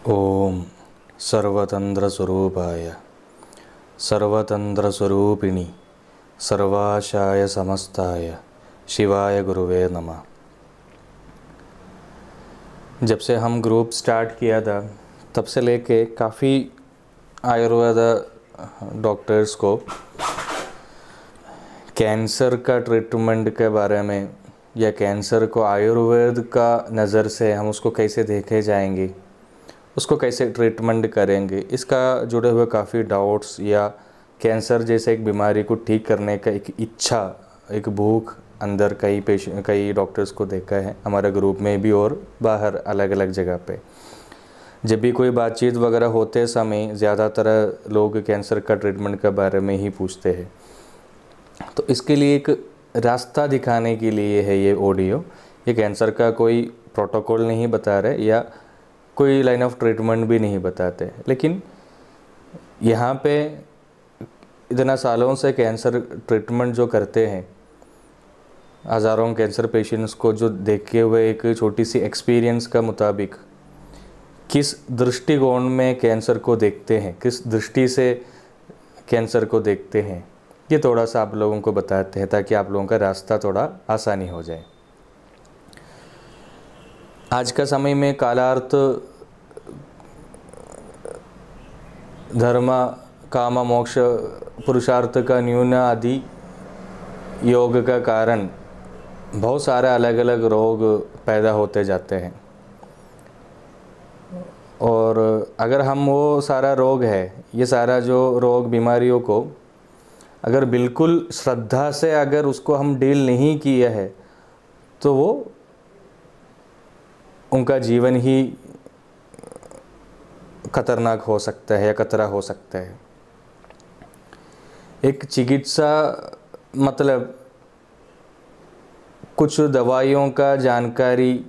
ओम सर्वतंत्रस्वरूपाय सर्वतंत्रस्वरूपिणी सर्वाशाय समस्ताय शिवाय गुरुवे नमः। जब से हम ग्रुप स्टार्ट किया था तब से लेके काफ़ी आयुर्वेद डॉक्टर्स को कैंसर का ट्रीटमेंट के बारे में या कैंसर को आयुर्वेद का नज़र से हम उसको कैसे देखे जाएंगे, उसको कैसे ट्रीटमेंट करेंगे, इसका जुड़े हुए काफ़ी डाउट्स या कैंसर जैसे एक बीमारी को ठीक करने का एक इच्छा, एक भूख अंदर कई डॉक्टर्स को देखा है हमारे ग्रुप में भी और बाहर अलग अलग जगह पे। जब भी कोई बातचीत वगैरह होते समय ज़्यादातर लोग कैंसर का ट्रीटमेंट के बारे में ही पूछते हैं। तो इसके लिए एक रास्ता दिखाने के लिए है ये ऑडियो। ये कैंसर का कोई प्रोटोकॉल नहीं बता रहे या कोई लाइन ऑफ ट्रीटमेंट भी नहीं बताते, लेकिन यहाँ पे इतना सालों से कैंसर ट्रीटमेंट जो करते हैं, हज़ारों कैंसर पेशेंट्स को जो देखे हुए एक छोटी सी एक्सपीरियंस का मुताबिक किस दृष्टिकोण में कैंसर को देखते हैं, किस दृष्टि से कैंसर को देखते हैं, ये थोड़ा सा आप लोगों को बताते हैं ताकि आप लोगों का रास्ता थोड़ा आसानी हो जाए। आज का समय में कालार्थ धर्म काम मोक्ष पुरुषार्थ का न्यून आदि योग का कारण बहुत सारे अलग अलग रोग पैदा होते जाते हैं। और अगर हम वो सारा रोग है, ये सारा जो रोग बीमारियों को अगर बिल्कुल श्रद्धा से अगर उसको हम डील नहीं किया है तो वो उनका जीवन ही खतरनाक हो सकता है या खतरा हो सकता है। एक चिकित्सा मतलब कुछ दवाइयों का जानकारी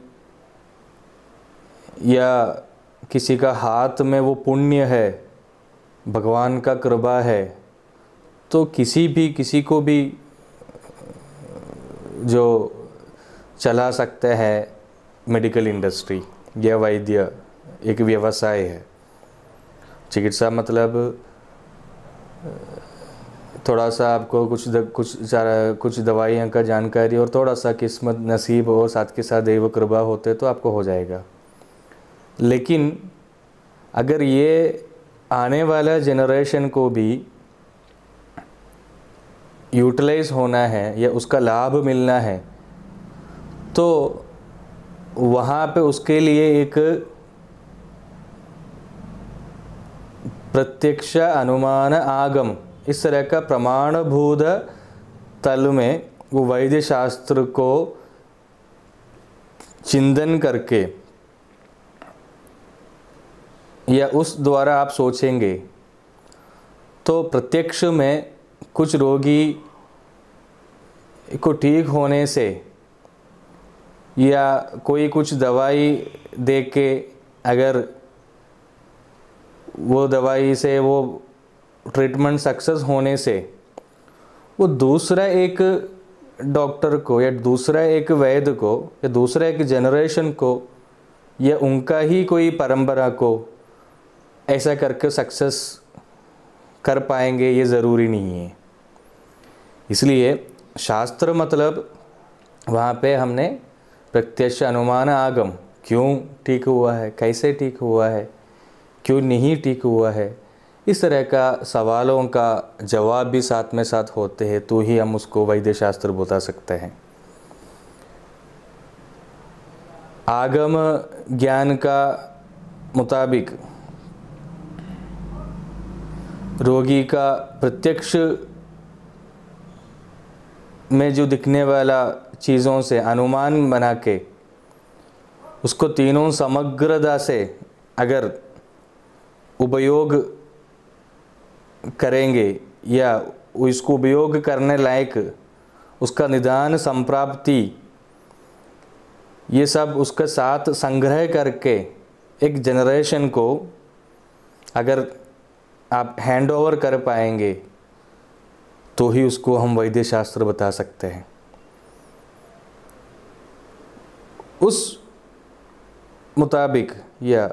या किसी का हाथ में वो पुण्य है, भगवान का कृपा है, तो किसी को भी जो चला सकता है मेडिकल इंडस्ट्री या वैद्य एक व्यवसाय है। चिकित्सा मतलब थोड़ा सा आपको कुछ दवाइयों का जानकारी और थोड़ा सा किस्मत नसीब और साथ के साथ दैव कृपा होते तो आपको हो जाएगा। लेकिन अगर ये आने वाला जनरेशन को भी यूटिलाइज होना है या उसका लाभ मिलना है तो वहाँ पे उसके लिए एक प्रत्यक्ष अनुमान आगम इस तरह का प्रमाणभूत तल में वो वैद्य शास्त्र को चिंतन करके या उस द्वारा आप सोचेंगे तो प्रत्यक्ष में कुछ रोगी को ठीक होने से या कोई कुछ दवाई दे के अगर वो दवाई से वो ट्रीटमेंट सक्सेस होने से वो दूसरा एक डॉक्टर को या दूसरा एक वैद्य को या दूसरा एक जनरेशन को या उनका ही कोई परंपरा को ऐसा करके सक्सेस कर पाएंगे, ये ज़रूरी नहीं है। इसलिए शास्त्र मतलब वहाँ पे हमने प्रत्यक्ष अनुमान आगम, क्यों ठीक हुआ है, कैसे ठीक हुआ है, क्यों नहीं ठीक हुआ है, इस तरह का सवालों का जवाब भी साथ में साथ होते हैं तो ही हम उसको वैद्य शास्त्र बता सकते हैं। आगम ज्ञान का मुताबिक रोगी का प्रत्यक्ष में जो दिखने वाला चीज़ों से अनुमान बना के उसको तीनों समग्रता से अगर उपयोग करेंगे या इसको उपयोग करने लायक उसका निदान संप्राप्ति ये सब उसके साथ संग्रह करके एक जनरेशन को अगर आप हैंड ओवर कर पाएंगे तो ही उसको हम वैद्य शास्त्र बता सकते हैं। उस मुताबिक या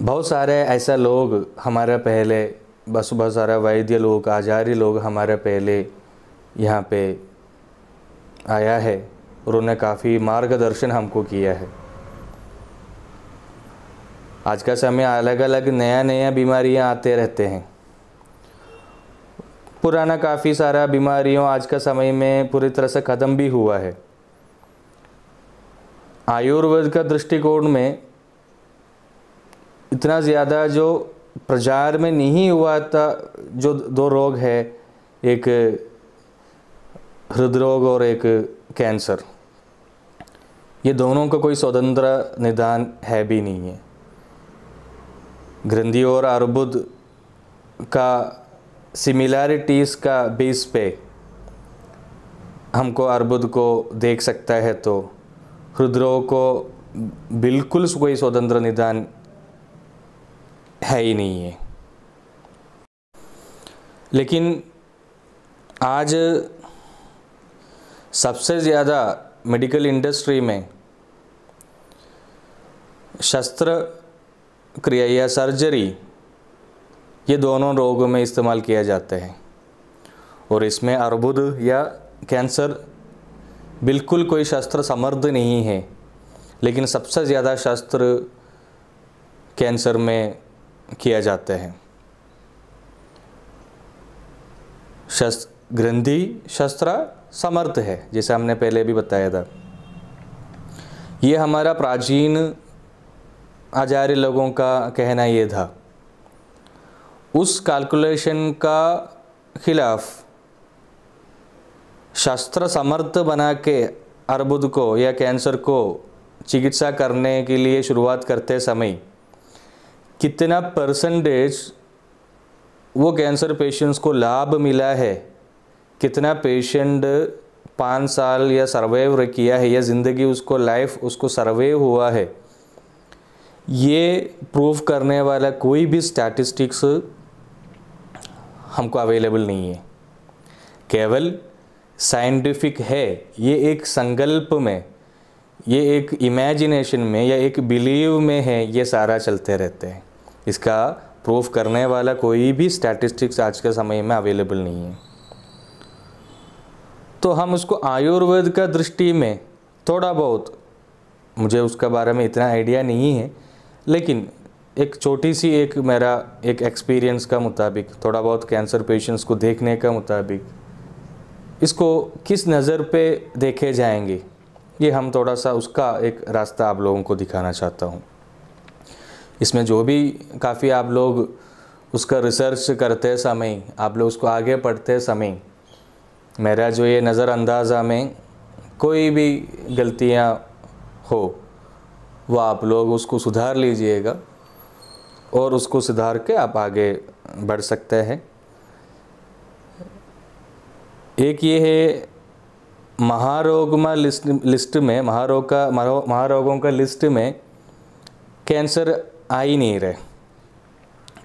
बहुत सारे ऐसा लोग हमारे पहले, बस बहुत सारे वैद्य लोग, आचार्य लोग हमारे पहले यहाँ पे आया है और उन्होंने काफ़ी मार्गदर्शन हमको किया है। आज का समय अलग अलग नया नया बीमारियाँ आते रहते हैं। पुराना काफ़ी सारा बीमारियों आज का समय में पूरी तरह से ख़त्म भी हुआ है। आयुर्वेद का दृष्टिकोण में इतना ज़्यादा जो प्रचार में नहीं हुआ था, जो दो रोग है, एक हृदरोग और एक कैंसर, ये दोनों का कोई स्वतंत्र निदान है भी नहीं है। ग्रंथि और अर्बुद का सिमिलैरिटीज़ का बेस पे हमको अर्बुद को देख सकता है, तो हृदरोग को बिल्कुल कोई स्वतंत्र निदान है ही नहीं है। लेकिन आज सबसे ज़्यादा मेडिकल इंडस्ट्री में शस्त्र क्रिया या सर्जरी, ये दोनों रोगों में इस्तेमाल किया जाता है और इसमें अर्बुद या कैंसर बिल्कुल कोई शस्त्र समर्थ नहीं है। लेकिन सबसे ज़्यादा शस्त्र कैंसर में किया जाता है। ग्रंथि शस्त्र समर्थ है, जैसे हमने पहले भी बताया था। ये हमारा प्राचीन आचार्य लोगों का कहना ये था। उस कैलकुलेशन का खिलाफ शस्त्र समर्थ बना के अर्बुद को या कैंसर को चिकित्सा करने के लिए शुरुआत करते समय कितना परसेंटेज वो कैंसर पेशेंट्स को लाभ मिला है, कितना पेशेंट 5 साल या सर्वाइव किया है या ज़िंदगी उसको लाइफ उसको सर्वाइव हुआ है, ये प्रूव करने वाला कोई भी स्टैटिस्टिक्स हमको अवेलेबल नहीं है। केवल साइंटिफिक है, ये एक संकल्प में, ये एक इमेजिनेशन में या एक बिलीव में है, ये सारा चलते रहते हैं। इसका प्रूफ करने वाला कोई भी स्टैटिस्टिक्स आज के समय में अवेलेबल नहीं है। तो हम उसको आयुर्वेद का दृष्टि में थोड़ा बहुत, मुझे उसका बारे में इतना आइडिया नहीं है, लेकिन एक छोटी सी एक मेरा एक एक्सपीरियंस का मुताबिक, थोड़ा बहुत कैंसर पेशेंट्स को देखने का मुताबिक, इसको किस नज़र पे देखे जाएंगे, ये हम थोड़ा सा उसका एक रास्ता आप लोगों को दिखाना चाहता हूँ। इसमें जो भी काफ़ी आप लोग उसका रिसर्च करते समय, आप लोग उसको आगे पढ़ते समय, मेरा जो ये नज़रअंदाज़ा में कोई भी गलतियाँ हो वो आप लोग उसको सुधार लीजिएगा और उसको सुधार के आप आगे बढ़ सकते हैं। एक ये है महारोगों का लिस्ट में कैंसर आ ही नहीं रहे,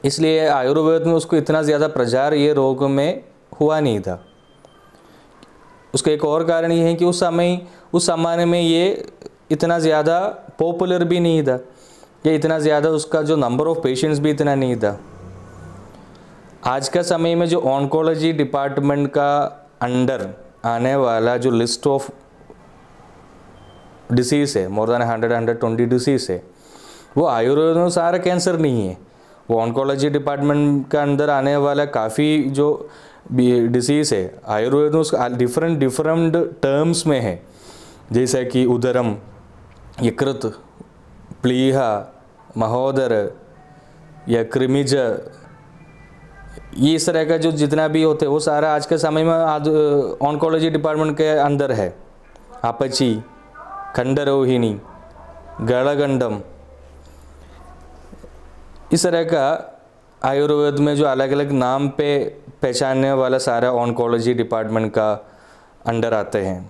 इसलिए आयुर्वेद में उसको इतना ज़्यादा प्रचार ये रोग में हुआ नहीं था। उसका एक और कारण ये है कि उस ज़माने में ये इतना ज़्यादा पॉपुलर भी नहीं था, या इतना ज़्यादा उसका जो नंबर ऑफ पेशेंट्स भी इतना नहीं था। आज का समय में जो ऑन्कोलॉजी डिपार्टमेंट का अंडर आने वाला जो लिस्ट ऑफ डिसीज़ है, मोर देन 120 डिसीज़ है, वो आयुर्वेद में सारा कैंसर नहीं है। वो ऑन्कोलॉजी डिपार्टमेंट का अंदर आने वाला काफ़ी जो डिसीज़ है, आयुर्वेद में उसका डिफरेंट टर्म्स में है, जैसे कि उदरम, यकृत, प्लीहा, महोदर या कृमिज, ये इस तरह का जो जितना भी होते हैं वो सारा आज के समय में ऑन्कोलॉजी डिपार्टमेंट के अंदर है। अपची, खंडरोहिणी, गलगंडम, इस तरह का आयुर्वेद में जो अलग अलग नाम पे पहचानने वाला सारा ऑन्कोलॉजी डिपार्टमेंट का अंडर आते हैं।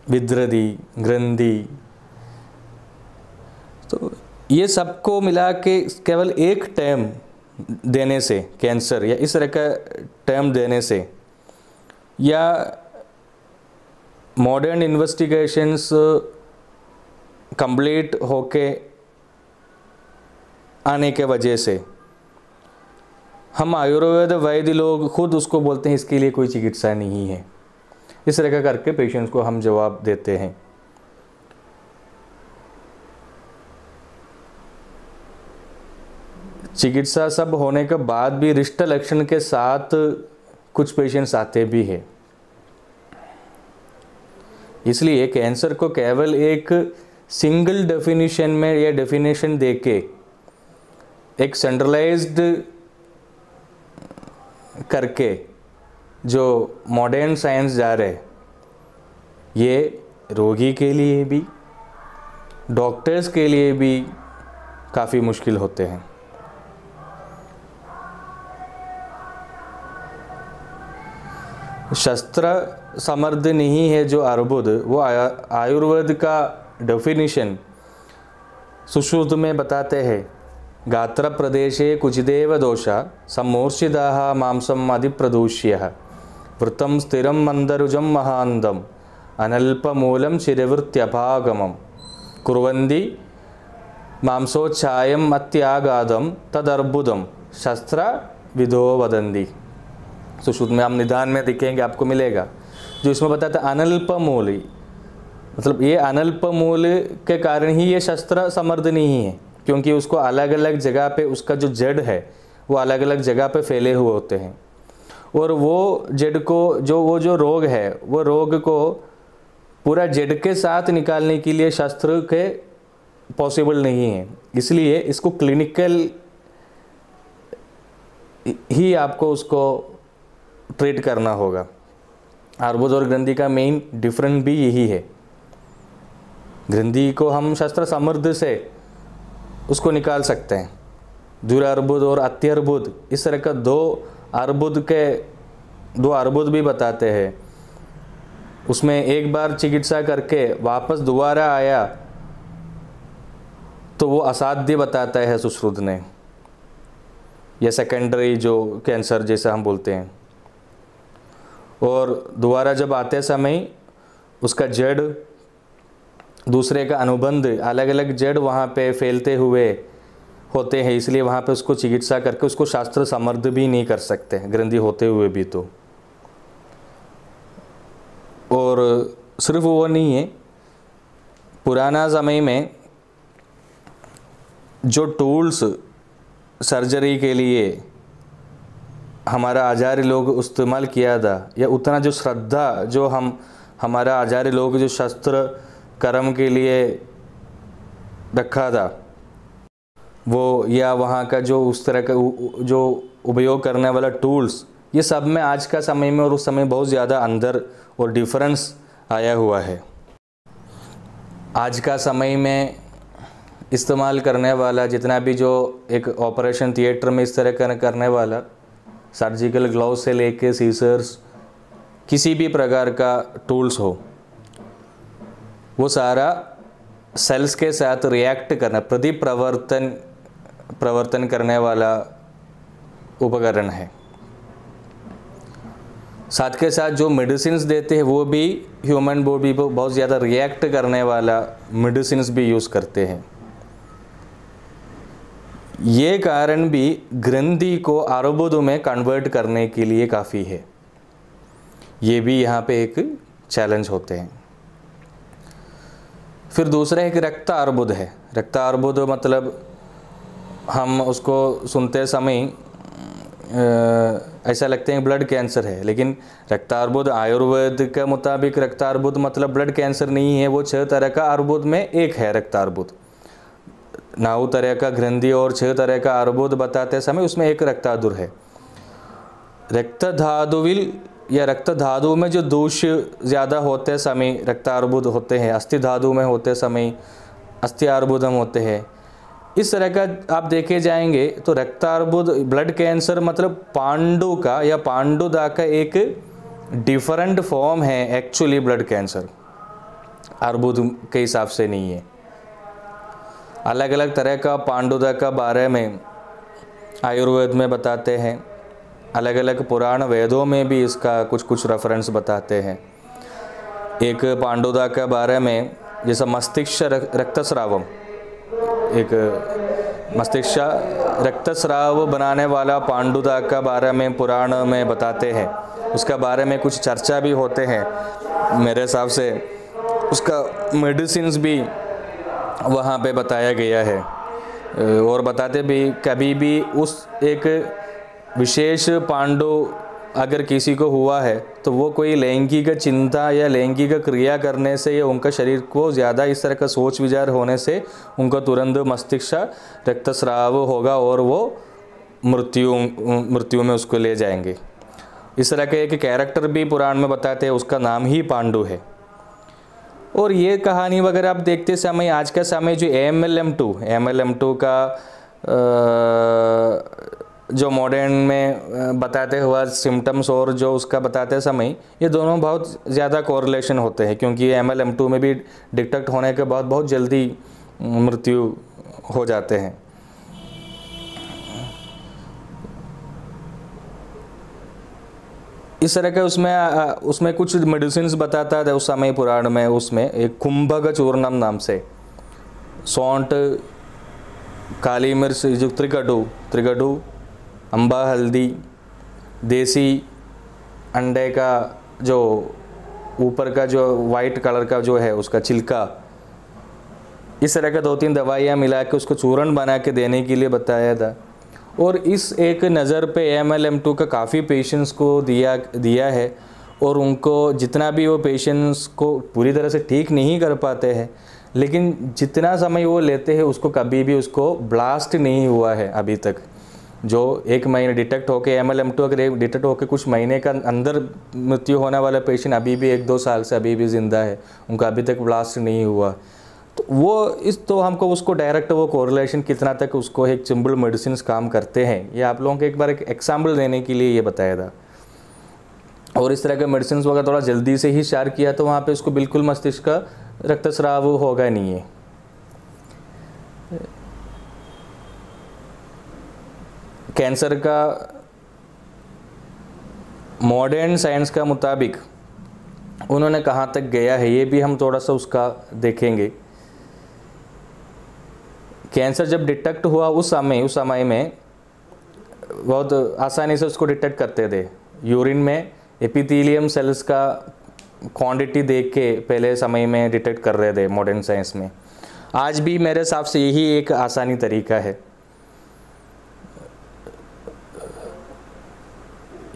विद्रदी, ग्रंथि, तो ये सबको मिला के केवल एक टर्म देने से, कैंसर या इस तरह का टर्म देने से, या मॉडर्न इन्वेस्टिगेशंस कंप्लीट होके आने के वजह से हम आयुर्वेद वैद्य लोग खुद उसको बोलते हैं इसके लिए कोई चिकित्सा नहीं है। इस तरह का करके पेशेंट्स को हम जवाब देते हैं। चिकित्सा सब होने के बाद भी रिष्ट लक्षण के साथ कुछ पेशेंट्स आते भी हैं। इसलिए कैंसर को केवल एक सिंगल डेफिनेशन में या डेफिनेशन देके एक सेंट्रलाइज्ड करके जो मॉडर्न साइंस जा रहे, ये रोगी के लिए भी डॉक्टर्स के लिए भी काफ़ी मुश्किल होते हैं। शस्त्र समर्थ नहीं है जो अर्बुद, वो आयुर्वेद का डेफिनेशन सुश्रुत में बताते हैं। गात्र प्रदेशे कुचिदेव दोषा सम्मूर्छिताः मांसम अधिप्रदूष्यः वृत्तं स्थिरं मंदरुजं महांदम अनल्पमूलं चिरवृत्त्यभागमं कुर्वन्ति मांसोच्छायम् अत्यागादं तदर्बुदं शस्त्र विदो वदन्ति। सुश्रुत में आप निदान में दिखेंगे, आपको मिलेगा जो इसमें बताता है अनल्पमूल, मतलब ये अनल्पमूल के कारण ही ये शस्त्र समर्थ नहीं है, क्योंकि उसको अलग अलग जगह पे उसका जो जड़ है वो अलग अलग जगह पे फैले हुए होते हैं, और वो जड़ को जो रोग है वो रोग को पूरा जड़ के साथ निकालने के लिए शस्त्र के पॉसिबल नहीं है। इसलिए इसको क्लिनिकल ही आपको उसको ट्रीट करना होगा। अर्बुद और ग्रंथि का मेन डिफरेंस भी यही है। ग्रंथि को हम शस्त्र समृद्ध से उसको निकाल सकते हैं। दुरार्बुद और अत्यर्बुद, इस तरह का दो अर्बुद भी बताते हैं। उसमें एक बार चिकित्सा करके वापस दोबारा आया तो वो असाध्य बताता है सुश्रुत ने, या सेकेंडरी जो कैंसर जैसा हम बोलते हैं। और दोबारा जब आते समय उसका जड़ दूसरे का अनुबंध, अलग अलग जड़ वहाँ पे फैलते हुए होते हैं, इसलिए वहाँ पे उसको चिकित्सा करके उसको शास्त्र समर्थ भी नहीं कर सकते ग्रंथि होते हुए भी। तो और सिर्फ वो नहीं है, पुराना समय में जो टूल्स सर्जरी के लिए हमारा आचार्य लोग इस्तेमाल किया था, या उतना जो श्रद्धा जो हमारा आचार्य लोग जो शस्त्र कर्म के लिए रखा था वो, या वहाँ का जो उस तरह का जो उपयोग करने वाला टूल्स, ये सब में आज का समय में और उस समय बहुत ज़्यादा अंदर और डिफरेंस आया हुआ है। आज का समय में इस्तेमाल करने वाला जितना भी जो एक ऑपरेशन थिएटर में इस तरह करने वाला सर्जिकल ग्लव से लेके सीजर्स, किसी भी प्रकार का टूल्स हो, वो सारा सेल्स के साथ रिएक्ट करना, प्रवर्तन करने वाला उपकरण है। साथ के साथ जो मेडिसिन्स देते हैं वो भी ह्यूमन बॉडी को बहुत ज़्यादा रिएक्ट करने वाला मेडिसिन्स भी यूज़ करते हैं। ये कारण भी ग्रंथि को अर्बुद में कन्वर्ट करने के लिए काफ़ी है। ये भी यहाँ पे एक चैलेंज होते हैं। फिर दूसरा एक रक्त अर्बुद है। रक्त अर्बुद मतलब हम उसको सुनते समय ऐसा लगता है ब्लड कैंसर है, लेकिन रक्त अर्बुद आयुर्वेद के मुताबिक रक्त अर्बुद मतलब ब्लड कैंसर नहीं है। वो 6 तरह का अर्बुद में एक है रक्त अर्बुद। 9 तरह का ग्रंथि और 6 तरह का अर्बुद बताते समय उसमें एक रक्त अर्बुद है। रक्त धातुविल या रक्त धातु में जो दोष ज़्यादा होते समय रक्त अर्बुद होते हैं, अस्थि धातु में होते समय अस्थि अर्बुदम होते हैं। इस तरह का आप देखे जाएंगे तो रक्त अर्बुद ब्लड कैंसर मतलब पांडु का या पांडुदा का एक डिफरेंट फॉर्म है। एक्चुअली ब्लड कैंसर अर्बुद के हिसाब से नहीं है। अलग अलग तरह का पांडुदा का बारे में आयुर्वेद में बताते हैं, अलग अलग पुराण वेदों में भी इसका कुछ कुछ रेफरेंस बताते हैं। एक पांडुदा के बारे में जैसा मस्तिष्क रक्तस्रावम, एक मस्तिष्क रक्तस्राव बनाने वाला पांडुता का बारे में पुराण में बताते हैं, उसका बारे में कुछ चर्चा भी होते हैं। मेरे हिसाब से उसका मेडिसिन्स भी वहाँ पे बताया गया है, और बताते भी कभी भी उस एक विशेष पांडु अगर किसी को हुआ है तो वो कोई लैंगिक चिंता या लैंगिक क्रिया करने से या उनका शरीर को ज़्यादा इस तरह का सोच विचार होने से उनको तुरंत मस्तिष्क रक्तस्राव होगा और वो मृत्यु में उसको ले जाएंगे। इस तरह के एक कैरेक्टर भी पुराण में बताते हैं, उसका नाम ही पांडु है। और ये कहानी वगैरह आप देखते समय आज का समय जो MLM2 का जो मॉडर्न में बताते हुआ सिम्टम्स और जो उसका बताते समय, ये दोनों बहुत ज़्यादा कोरिलेशन होते हैं, क्योंकि MLM2 में भी डिटेक्ट होने के बाद बहुत जल्दी मृत्यु हो जाते हैं। इस तरह का उसमें कुछ मेडिसिन्स बताता था उस समय पुराण में। उसमें एक कुंभक चूर्णम नाम से सौंठ, काली मिर्च, जो त्रिगडू, अम्बा हल्दी, देसी अंडे का जो ऊपर का जो वाइट कलर का जो है उसका छिलका, इस तरह का 2-3 दवाइयाँ मिला के उसको चूर्ण बना के देने के लिए बताया था। और इस एक नज़र पे MLM2 का काफ़ी पेशेंट्स को दिया है, और उनको जितना भी वो पेशेंट्स को पूरी तरह से ठीक नहीं कर पाते हैं, लेकिन जितना समय वो लेते हैं उसको कभी भी उसको ब्लास्ट नहीं हुआ है अभी तक। जो 1 महीने डिटेक्ट होके MLM2 अगर डिटेक्ट होके कुछ महीने का अंदर मृत्यु होने वाला पेशेंट अभी भी 1-2 साल से अभी भी ज़िंदा है, उनका अभी तक ब्लास्ट नहीं हुआ। तो वो तो हमको उसको डायरेक्ट वो कोरिलेशन कितना तक उसको एक सिंपल मेडिसिन काम करते हैं, ये आप लोगों को एक बार एक एग्जाम्पल देने के लिए ये बताया था। और इस तरह के मेडिसिन वगैरह थोड़ा जल्दी से ही शेयर किया तो वहाँ पे उसको बिल्कुल मस्तिष्क का रक्तस्राव होगा नहीं है। कैंसर का मॉडर्न साइंस का मुताबिक उन्होंने कहाँ तक गया है ये भी हम थोड़ा सा उसका देखेंगे। कैंसर जब डिटेक्ट हुआ उस समय में बहुत आसानी से उसको डिटेक्ट करते थे। यूरिन में एपिथेलियम सेल्स का क्वांटिटी देख के पहले समय में डिटेक्ट कर रहे थे मॉडर्न साइंस में। आज भी मेरे हिसाब से यही एक आसानी तरीका है,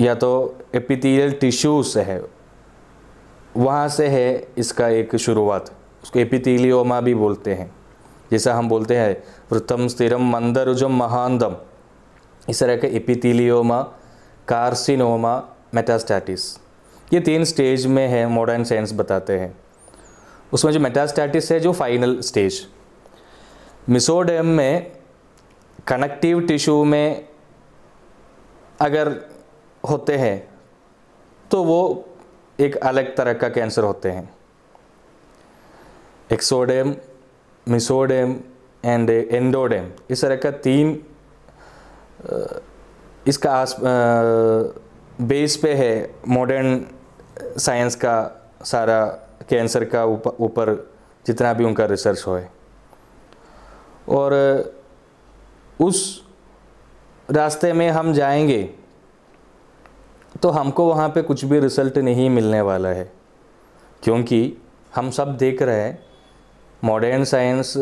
या तो एपिथेलियल टिश्यूज है वहाँ से है इसका एक शुरुआत, उसको एपिथेलियोमा भी बोलते हैं। जैसा हम बोलते हैं वृत्तम स्थिरम मंदरुजम महानदम, इस तरह के एपिथेलियोमा, कार्सिनोमा, मेटास्टैटिस, ये 3 स्टेज में है मॉडर्न साइंस बताते हैं। उसमें जो मेटास्टैटिस है जो फाइनल स्टेज, मेसोडेम में कनेक्टिव टिश्यू में अगर होते हैं तो वो एक अलग तरह का कैंसर होते हैं। एक्सोडेम, मेसोडेम एंड एंडोडेम, इस तरह का 3 इसका बेस पे है मॉडर्न साइंस का सारा कैंसर का ऊपर जितना भी उनका रिसर्च हो है। और उस रास्ते में हम जाएंगे तो हमको वहाँ पे कुछ भी रिज़ल्ट नहीं मिलने वाला है, क्योंकि हम सब देख रहे हैं मॉडर्न साइंस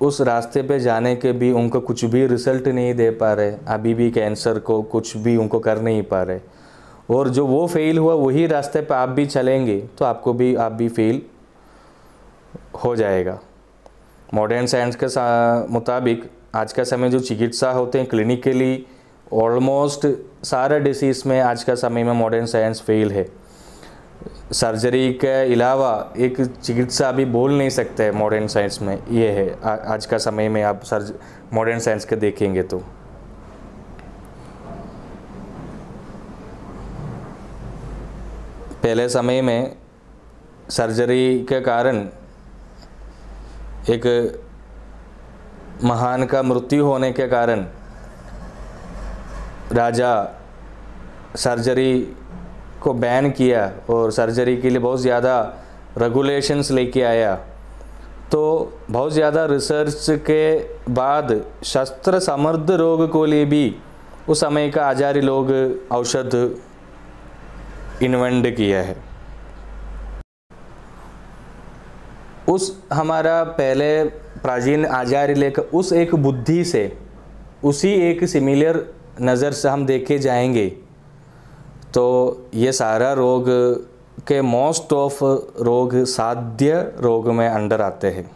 उस रास्ते पे जाने के भी उनको कुछ भी रिज़ल्ट नहीं दे पा रहे, अभी भी कैंसर को कुछ भी उनको कर नहीं पा रहे। और जो वो फेल हुआ वही रास्ते पे आप भी चलेंगे तो आप भी फेल हो जाएगा। मॉडर्न साइंस के मुताबिक आज का समय जो चिकित्सा होते हैं क्लिनिकली ऑलमोस्ट सारा डिसीज़ में आज का समय में मॉडर्न साइंस फेल है। सर्जरी के अलावा एक चिकित्सा अभी बोल नहीं सकते मॉडर्न साइंस में, ये है आज का समय में आप मॉडर्न साइंस के देखेंगे तो। पहले समय में सर्जरी के कारण एक महान का मृत्यु होने के कारण राजा सर्जरी को बैन किया और सर्जरी के लिए बहुत ज़्यादा रेगुलेशंस लेके आया, तो बहुत ज़्यादा रिसर्च के बाद शस्त्र समृद्ध रोग को लिए भी उस समय का आचार्य लोग औषध इन्वेंट किया है। उस हमारा पहले प्राचीन आचार्य लेकर उस एक बुद्धि से, उसी एक सिमिलर नज़र से हम देखे जाएंगे तो ये सारा रोग के मोस्ट ऑफ रोग साध्य रोग में अंडर आते हैं।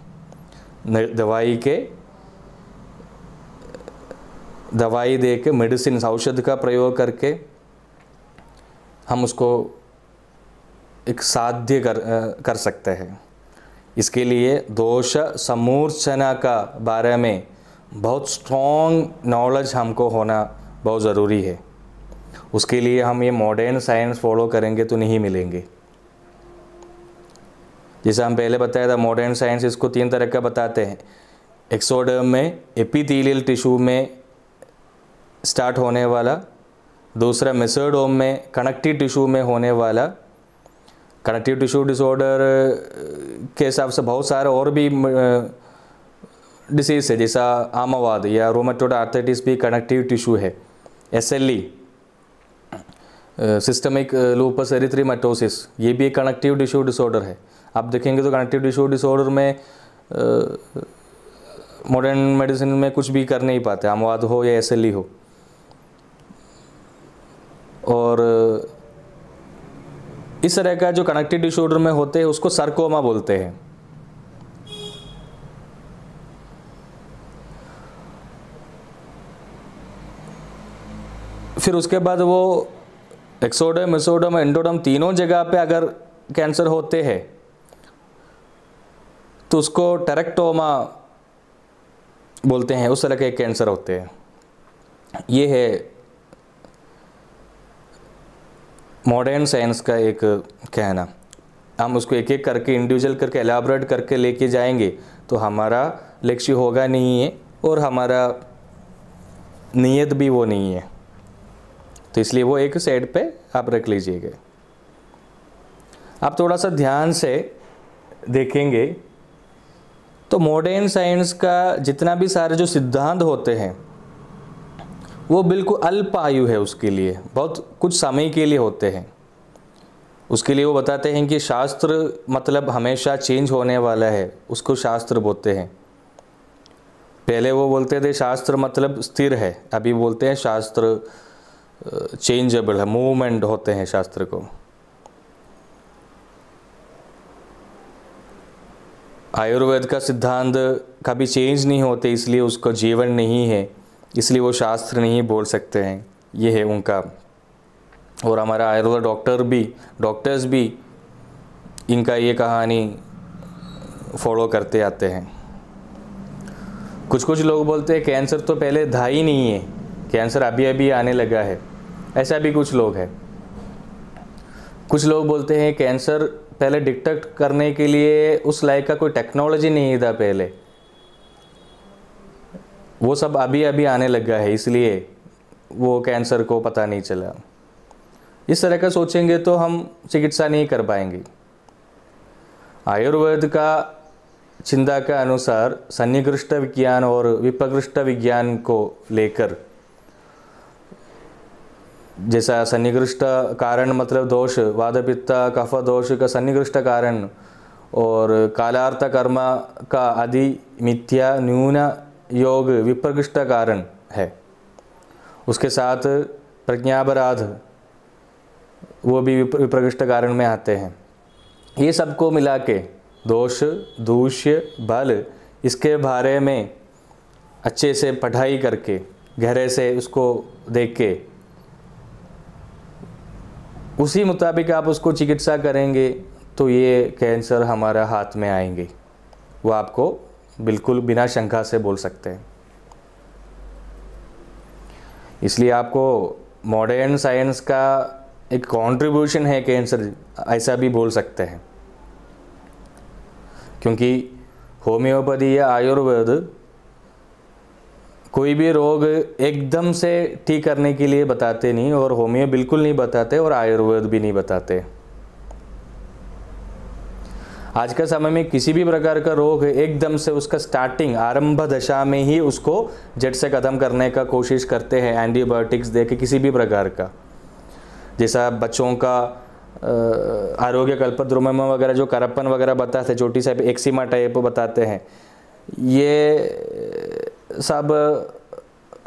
दवाई दे के, मेडिसिन औषध का प्रयोग करके हम उसको एक साध्य कर सकते हैं। इसके लिए दोष समूर्छना का बारे में बहुत स्ट्रॉन्ग नॉलेज हमको होना बहुत ज़रूरी है। उसके लिए हम ये मॉडर्न साइंस फॉलो करेंगे तो नहीं मिलेंगे। जैसे हम पहले बताया था, मॉडर्न साइंस इसको 3 तरह का बताते हैं। एक्सोडर्म में एपिथेलियल टिश्यू में स्टार्ट होने वाला, दूसरा मेसोडर्म में कनेक्टिव टिश्यू में होने वाला। कनेक्टिव टिश्यू डिसऑर्डर के हिसाब से बहुत सारे और भी डिसीज़ है, जैसा आमावाद या रोमेटोइड आर्थराइटिस भी कनेक्टिव टिश्यू है। SLE सिस्टमिक लूपस एरिथ्रेमाटोसिस, ये भी एक कनेक्टिव टिश्यू डिसऑर्डर है। आप देखेंगे तो कनेक्टिव टिश्यू डिसऑर्डर में मॉडर्न मेडिसिन में कुछ भी कर नहीं पाते, आमावाद हो या SLE हो। और इस तरह का जो कनेक्टिव डिसऑर्डर में होते हैं उसको सार्कोमा बोलते हैं। फिर उसके बाद वो एक्सोडर्म, मेसोडर्म, एंडोडर्म तीनों जगह पे अगर कैंसर होते हैं तो उसको टेरेक्टोमा बोलते हैं। उस तरह के कैंसर होते हैं। ये है मॉडर्न साइंस का एक कहना। हम उसको एक एक करके इंडिविजुअल करके एलाबोरेट करके लेके जाएंगे तो हमारा लक्ष्य होगा नहीं है और हमारा नीयत भी वो नहीं है। तो इसलिए वो एक साइड पे आप रख लीजिएगा। आप थोड़ा सा ध्यान से देखेंगे तो मॉडर्न साइंस का जितना भी सारे जो सिद्धांत होते हैं वो बिल्कुल अल्प आयु है, उसके लिए बहुत कुछ समय के लिए होते हैं। उसके लिए वो बताते हैं कि शास्त्र मतलब हमेशा चेंज होने वाला है, उसको शास्त्र बोलते हैं। पहले वो बोलते थे शास्त्र मतलब स्थिर है, अभी बोलते हैं शास्त्र चेंजेबल है, मूवमेंट होते हैं शास्त्र को। आयुर्वेद का सिद्धांत कभी चेंज नहीं होते, इसलिए उसको जीवन नहीं है, इसलिए वो शास्त्र नहीं बोल सकते हैं। ये है उनका। और हमारा आयुर्वेद डॉक्टर्स भी इनका ये कहानी फॉलो करते आते हैं। कुछ लोग बोलते हैं कैंसर तो पहले था ही नहीं है, कैंसर अभी अभी आने लगा है, ऐसा भी कुछ लोग हैं। कुछ लोग बोलते हैं कैंसर पहले डिटेक्ट करने के लिए उस लायक का कोई टेक्नोलॉजी नहीं था पहले, वो सब अभी अभी आने लगा है, इसलिए वो कैंसर को पता नहीं चला। इस तरह का सोचेंगे तो हम चिकित्सा नहीं कर पाएंगे। आयुर्वेद का चिंता के अनुसार सन्निकृष्ट विज्ञान और विप्रकृष्ट विज्ञान को लेकर, जैसा सन्निकृष्ट कारण मतलब दोष, वाद पित्त कफ दोष का सन्निकृष्ट कारण, और कालार्थ कर्म का आदि मिथ्या न्यून योग विप्रकृष्ट कारण है। उसके साथ प्रज्ञापराध वो भी विप्रकृष्ट कारण में आते हैं। ये सबको मिला के दोष, दूष्य, बल, इसके बारे में अच्छे से पढ़ाई करके गहरे से उसको देख के उसी मुताबिक आप उसको चिकित्सा करेंगे तो ये कैंसर हमारा हाथ में आएंगे, वो आपको बिल्कुल बिना शंका से बोल सकते हैं। इसलिए आपको मॉडर्न साइंस का एक कंट्रीब्यूशन है कैंसर, ऐसा भी बोल सकते हैं। क्योंकि होम्योपैथी या आयुर्वेद कोई भी रोग एकदम से ठीक करने के लिए बताते नहीं, और होमियो बिल्कुल नहीं बताते, और आयुर्वेद भी नहीं बताते। आज के समय में किसी भी प्रकार का रोग है, एकदम से उसका स्टार्टिंग आरंभ दशा में ही उसको जड़ से ख़त्म करने का कोशिश करते हैं एंटीबायोटिक्स दे के, किसी भी प्रकार का। जैसा बच्चों का आरोग्य कल्पद्रुम वगैरह जो करप्पन वगैरह बताते हैं, छोटी सा एक्सिमा टाइप बताते हैं, ये सब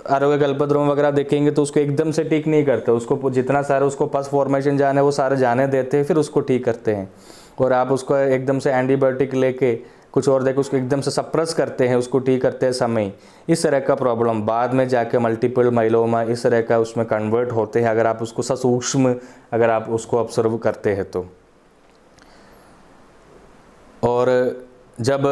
आरोग्य कल्पद्रुम वगैरह देखेंगे तो उसको एकदम से ठीक नहीं करते, उसको जितना सारा उसको पस फॉर्मेशन जाने वो सारे जाने देते हैं, फिर उसको ठीक करते हैं। और आप उसको एकदम से एंटीबायोटिक लेके कुछ और देके उसको एकदम से सप्रेस करते हैं, उसको ठीक करते हैं समय, इस तरह का प्रॉब्लम बाद में जाके मल्टीपल माइलोमा इस तरह का उसमें कन्वर्ट होते हैं, अगर आप उसको सूक्ष्म अगर आप उसको ऑब्जर्व करते हैं तो। और जब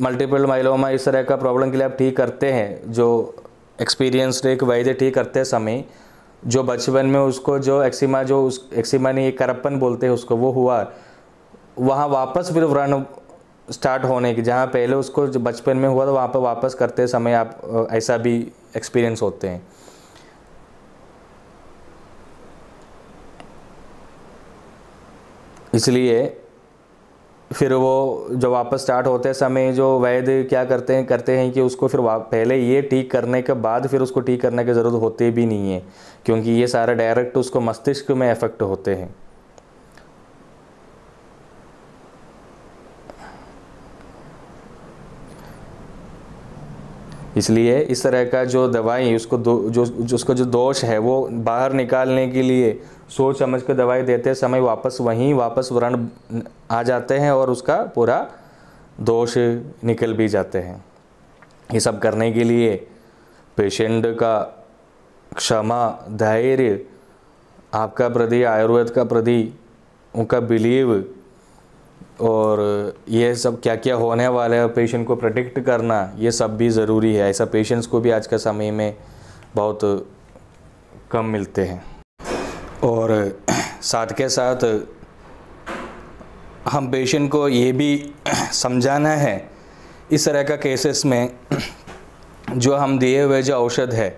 मल्टीपल माइलोमा इस तरह का प्रॉब्लम के लिए आप ठीक करते हैं, जो एक्सपीरियंस्ड एक वैद्य ठीक करते समय, जो बचपन में उसको जो एक्सिमा, जो उस एक्सिमा नहीं करप्पन बोलते हैं उसको, वो हुआ, वहाँ वापस फिर व्रण स्टार्ट होने की, जहाँ पहले उसको जो बचपन में हुआ था वहाँ पर वापस करते समय आप ऐसा भी एक्सपीरियंस होते हैं। इसलिए फिर वो जो वापस स्टार्ट होते समय जो वैद्य क्या करते हैं कि उसको फिर पहले ये ठीक करने के बाद फिर उसको ठीक करने की ज़रूरत होती भी नहीं है, क्योंकि ये सारा डायरेक्ट उसको मस्तिष्क में इफेक्ट होते हैं। इसलिए इस तरह का जो दवाई उसको उसको जो दोष है वो बाहर निकालने के लिए सोच समझ कर दवाई देते समय वापस व्रण आ जाते हैं और उसका पूरा दोष निकल भी जाते हैं। ये सब करने के लिए पेशेंट का क्षमा, धैर्य, आपका प्रति, आयुर्वेद का प्रति उनका बिलीव, और ये सब क्या क्या होने वाला है पेशेंट को प्रेडिक्ट करना, ये सब भी ज़रूरी है। ऐसा पेशेंट्स को भी आज के समय में बहुत कम मिलते हैं। और साथ के साथ हम पेशेंट को ये भी समझाना है इस तरह का केसेस में जो हम दिए हुए जो औषध है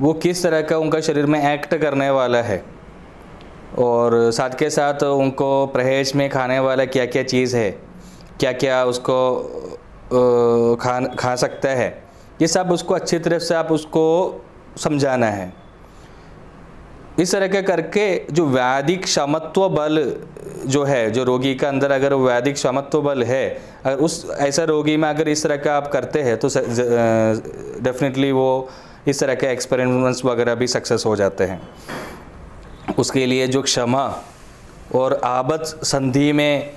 वो किस तरह का उनका शरीर में एक्ट करने वाला है, और साथ के साथ उनको परहेज में खाने वाला क्या क्या चीज़ है, क्या क्या उसको खा सकता है, ये सब उसको अच्छी तरह से आप उसको समझाना है। इस तरह के करके जो वैदिक क्षमत्व बल जो है, जो रोगी का अंदर अगर वैदिक क्षमत्व बल है, अगर उस ऐसा रोगी में अगर इस तरह का आप करते हैं तो डेफिनेटली वो इस तरह के एक्सपेरिमेंट्स वगैरह भी सक्सेस हो जाते हैं। उसके लिए जो क्षमा और आबद संधि में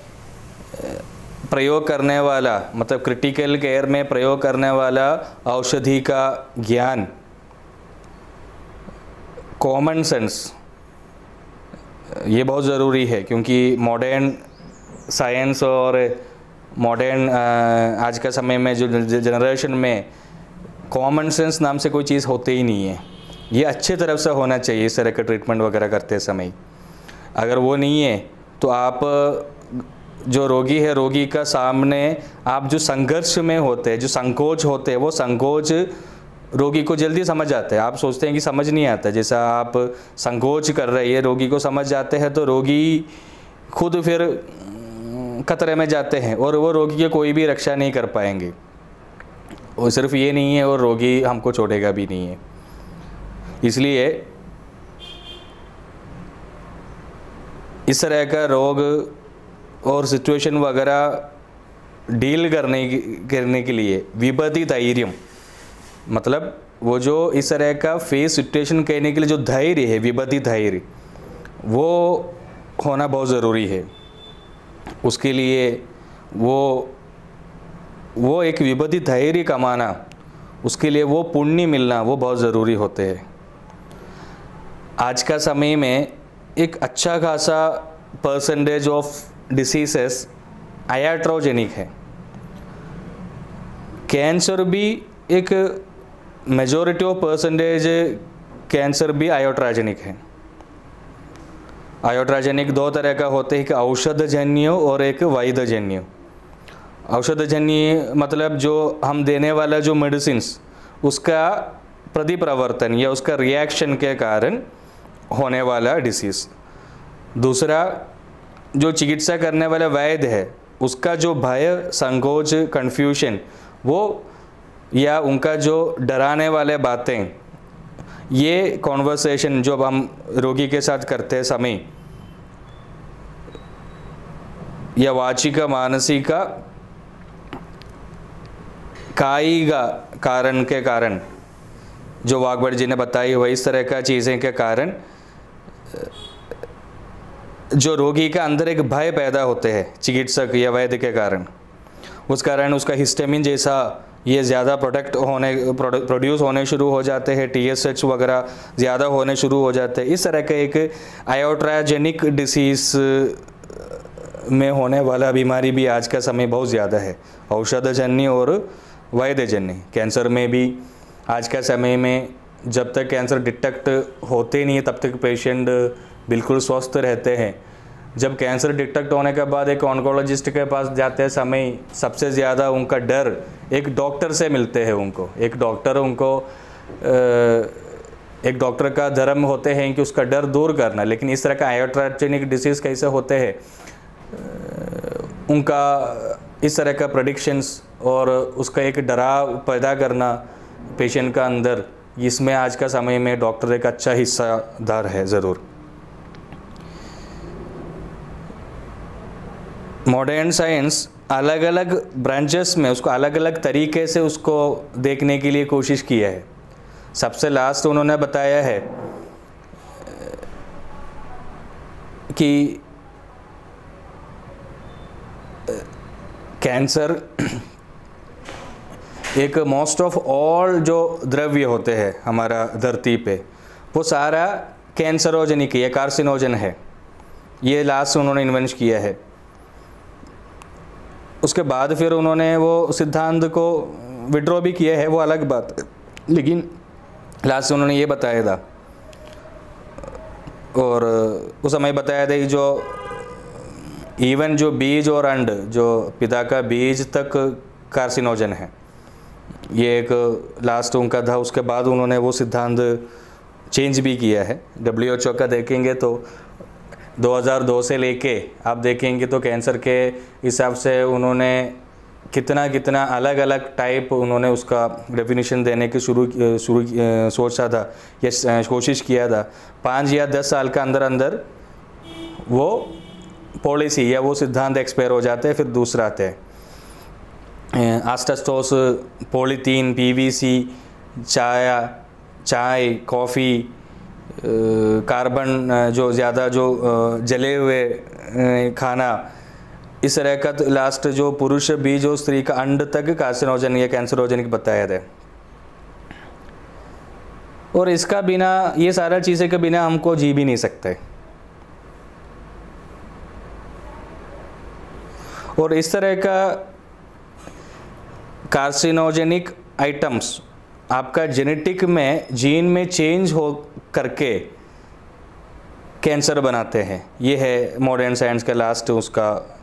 प्रयोग करने वाला, मतलब क्रिटिकल केयर में प्रयोग करने वाला औषधि का ज्ञान, कॉमन सेंस, ये बहुत ज़रूरी है, क्योंकि मॉडर्न साइंस और मॉडर्न आज का समय में जो जनरेशन में कॉमन सेंस नाम से कोई चीज़ होती ही नहीं है। ये अच्छे तरफ से होना चाहिए इस तरह का ट्रीटमेंट वगैरह करते समय। अगर वो नहीं है तो आप जो रोगी है, रोगी का सामने आप जो संघर्ष में होते हैं, जो संकोच होते हैं, वो संकोच रोगी को जल्दी समझ आते हैं। आप सोचते हैं कि समझ नहीं आता, जैसा आप संकोच कर रहे हैं रोगी को समझ जाते हैं तो रोगी खुद फिर खतरे में जाते हैं और वो रोगी की कोई भी रक्षा नहीं कर पाएंगे। और सिर्फ ये नहीं है, और रोगी हमको छोड़ेगा भी नहीं है। इसलिए इस तरह का रोग और सिचुएशन वगैरह डील करने के लिए विपत्ति धैर्यम, मतलब वो जो इस तरह का फेस सिचुएशन कहने के लिए जो धैर्य है, विपत्ति धैर्य, वो होना बहुत ज़रूरी है। उसके लिए वो एक विपत्ति धैर्य कमाना, उसके लिए वो पुण्य मिलना, वो बहुत ज़रूरी होते हैं। आज का समय में एक अच्छा खासा परसेंटेज ऑफ डिसीजेस आयाट्रोजेनिक है। कैंसर भी एक मेजॉरिटी ऑफ परसेंटेज कैंसर भी आयोट्राजेनिक है। आयोट्राजेनिक दो तरह का होते हैं, एक औषधजन्य और एक वैधजन्य। औषधजन्य मतलब जो हम देने वाला जो मेडिसिन्स, उसका प्रतिप्रवर्तन या उसका रिएक्शन के कारण होने वाला डिसीज़। दूसरा जो चिकित्सा करने वाला वैद्य है, उसका जो भय, संकोच, कन्फ्यूजन वो, या उनका जो डराने वाले बातें, ये कॉन्वर्सेशन जो हम रोगी के साथ करते समय, या वाचिक, मानसिक, कायिक कारण के कारण, जो वाग्भट जी ने बताई हुई इस तरह का चीज़ें के कारण जो रोगी का अंदर एक भय पैदा होते हैं चिकित्सक या वैद्य के कारण, उस कारण उसका हिस्टामिन जैसा ये ज़्यादा प्रोड्यूस होने शुरू हो जाते हैं, TSH वगैरह ज़्यादा होने शुरू हो जाते हैं। इस तरह का एक आयोट्राजेनिक डिसीज़ में होने वाला बीमारी भी आज का समय बहुत ज़्यादा है, औषधजन्य और वैद्यजन्य। कैंसर में भी आज का समय में जब तक कैंसर डिटेक्ट होते नहीं है तब तक पेशेंट बिल्कुल स्वस्थ रहते हैं। जब कैंसर डिटेक्ट होने के बाद एक ऑन्कोलॉजिस्ट के पास जाते समय सबसे ज़्यादा उनका डर एक डॉक्टर से मिलते हैं। उनको एक डॉक्टर का धर्म होते हैं कि उसका डर दूर करना, लेकिन इस तरह का आयोट्राजेनिक डिसीज़ कैसे होते हैं, उनका इस तरह का प्रेडिक्शंस और उसका एक डराव पैदा करना पेशेंट का अंदर, इसमें आज का समय में डॉक्टर एक अच्छा हिस्सादार है ज़रूर। मॉडर्न साइंस अलग अलग ब्रांचेस में उसको अलग अलग तरीके से उसको देखने के लिए कोशिश किया है। सबसे लास्ट उन्होंने बताया है कि कैंसर एक मोस्ट ऑफ ऑल जो द्रव्य होते हैं हमारा धरती पे, वो सारा कैंसरोजेनिक है, कार्सिनोजन है। ये लास्ट उन्होंने इन्वेंट किया है। उसके बाद फिर उन्होंने वो सिद्धांत को विड्रॉ भी किया है, वो अलग बात है, लेकिन लास्ट उन्होंने ये बताया था। और उस समय बताया था कि जो इवन जो बीज और अंड, जो पिता का बीज तक कार्सिनोजन है, ये एक लास्ट उनका था। उसके बाद उन्होंने वो सिद्धांत चेंज भी किया है। WHO का देखेंगे तो 2002 से लेके आप देखेंगे तो कैंसर के हिसाब से उन्होंने कितना अलग अलग टाइप उन्होंने उसका डेफिनेशन देने की सोचा था या कोशिश किया था। 5 या 10 साल का अंदर वो पॉलिसी या वो सिद्धांत एक्सपायर हो जाते हैं, फिर दूसरा आते हैं। एस्बेस्टोस, पॉलीथीन, PVC, चाय, कॉफ़ी, कार्बन, जो ज़्यादा जो जले हुए खाना, इस तरह का लास्ट जो पुरुष बीज और स्त्री का अंड तक कार्सिनोजन या कैंसरोजेनिक बताया था। और इसका बिना, ये सारा चीज़ें के बिना हमको जी भी नहीं सकते। और इस तरह का कार्सिनोजेनिक आइटम्स आपका जेनेटिक में, जीन में चेंज हो करके कैंसर बनाते हैं। ये है मॉडर्न साइंस का लास्ट उसका